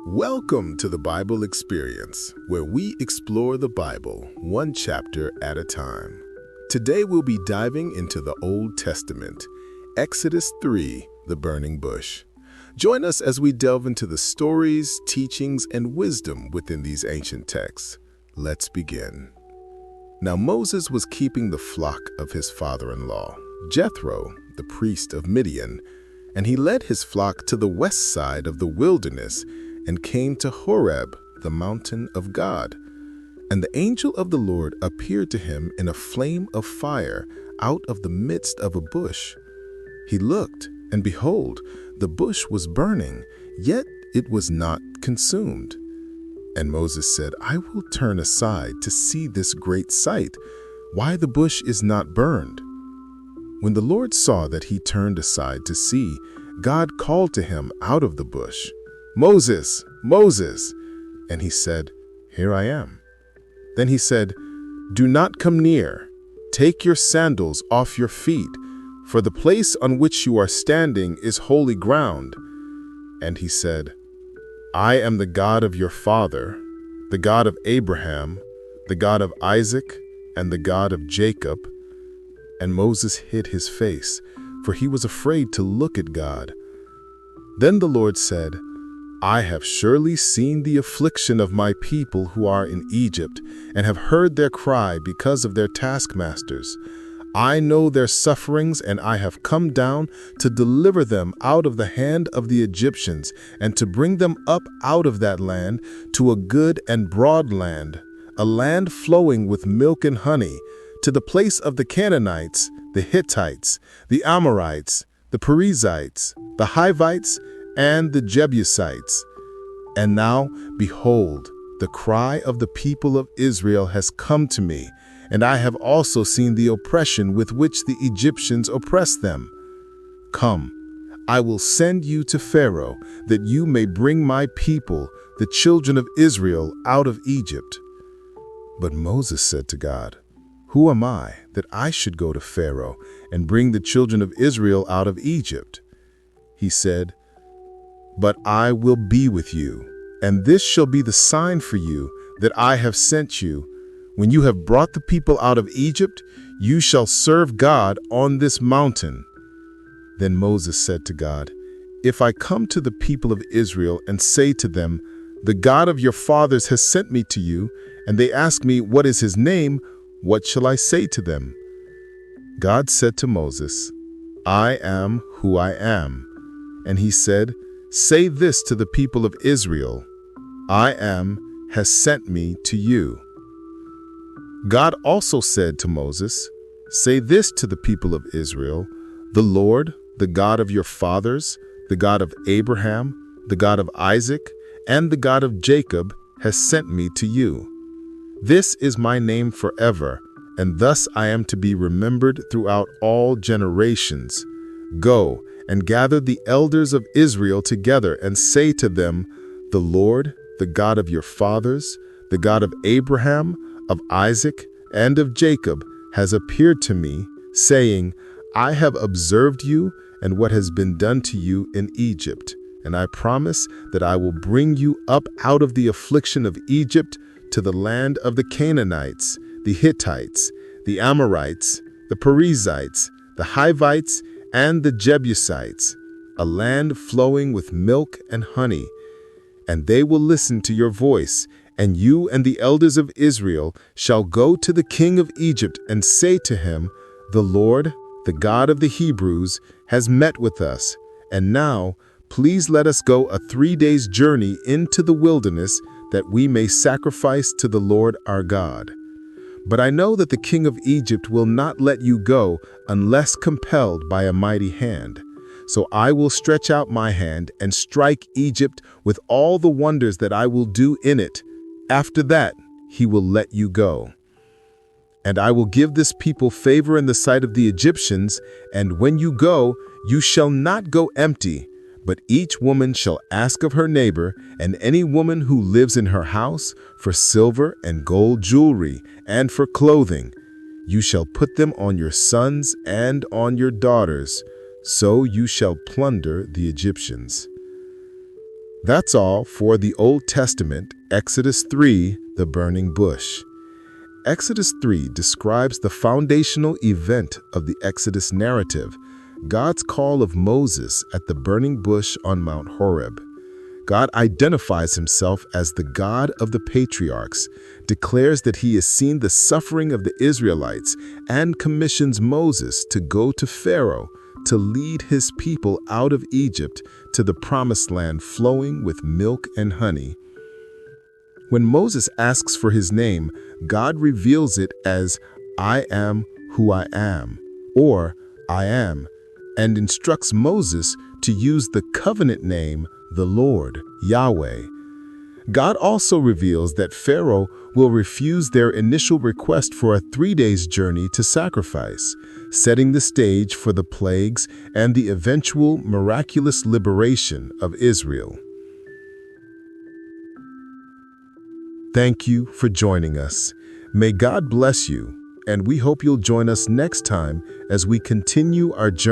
Welcome to the Bible Experience, where we explore the Bible one chapter at a time. Today we'll be diving into the Old Testament, Exodus 3, the burning bush. Join us as we delve into the stories, teachings, and wisdom within these ancient texts. Let's begin. Now Moses was keeping the flock of his father-in-law, Jethro, the priest of Midian, and he led his flock to the west side of the wilderness and came to Horeb, the mountain of God. And the angel of the Lord appeared to him in a flame of fire out of the midst of a bush. He looked, and behold, the bush was burning, yet it was not consumed. And Moses said, I will turn aside to see this great sight, why the bush is not burned. When the Lord saw that he turned aside to see, God called to him out of the bush, Moses, Moses. And he said, Here I am. Then he said, Do not come near. Take your sandals off your feet, for the place on which you are standing is holy ground. And he said, I am the God of your father, the God of Abraham, the God of Isaac, and the God of Jacob. And Moses hid his face, for he was afraid to look at God. Then the Lord said, I have surely seen the affliction of my people who are in Egypt, and have heard their cry because of their taskmasters. I know their sufferings, and I have come down to deliver them out of the hand of the Egyptians, and to bring them up out of that land to a good and broad land, a land flowing with milk and honey, to the place of the Canaanites, the Hittites, the Amorites, the Perizzites, the Hivites, and the Jebusites. And now, behold, the cry of the people of Israel has come to me, and I have also seen the oppression with which the Egyptians oppress them. Come, I will send you to Pharaoh, that you may bring my people, the children of Israel, out of Egypt. But Moses said to God, Who am I, that I should go to Pharaoh and bring the children of Israel out of Egypt? He said, But I will be with you, and this shall be the sign for you that I have sent you. When you have brought the people out of Egypt, you shall serve God on this mountain. Then Moses said to God, If I come to the people of Israel and say to them, The God of your fathers has sent me to you, and they ask me, What is his name? What shall I say to them? God said to Moses, I am who I am. And he said, Say this to the people of Israel, I am has sent me to you. God also said to Moses, Say this to the people of Israel, The Lord, the God of your fathers, the God of Abraham, the God of Isaac, and the God of Jacob has sent me to you. This is my name forever, and thus I am to be remembered throughout all generations. Go and gather the elders of Israel together and say to them, The Lord, the God of your fathers, the God of Abraham, of Isaac, and of Jacob, has appeared to me, saying, I have observed you and what has been done to you in Egypt, and I promise that I will bring you up out of the affliction of Egypt to the land of the Canaanites, the Hittites, the Amorites, the Perizzites, the Hivites, and the Jebusites, a land flowing with milk and honey. And they will listen to your voice, and you and the elders of Israel shall go to the king of Egypt and say to him, The Lord, the God of the Hebrews, has met with us, and now please let us go a 3 days' journey into the wilderness, that we may sacrifice to the Lord our God. But I know that the king of Egypt will not let you go unless compelled by a mighty hand. So I will stretch out my hand and strike Egypt with all the wonders that I will do in it. After that, he will let you go. And I will give this people favor in the sight of the Egyptians, and when you go, you shall not go empty, but each woman shall ask of her neighbor, and any woman who lives in her house, for silver and gold jewelry, and for clothing. You shall put them on your sons and on your daughters, so you shall plunder the Egyptians. That's all for the Old Testament, Exodus 3, the burning bush. Exodus 3 describes the foundational event of the Exodus narrative, God's call of Moses at the burning bush on Mount Horeb. God identifies himself as the God of the Patriarchs, declares that he has seen the suffering of the Israelites, and commissions Moses to go to Pharaoh to lead his people out of Egypt to the promised land flowing with milk and honey. When Moses asks for his name, God reveals it as I am who I am, or I am, and instructs Moses to use the covenant name, the Lord, Yahweh. God also reveals that Pharaoh will refuse their initial request for a 3-day journey to sacrifice, setting the stage for the plagues and the eventual miraculous liberation of Israel. Thank you for joining us. May God bless you, and we hope you'll join us next time as we continue our journey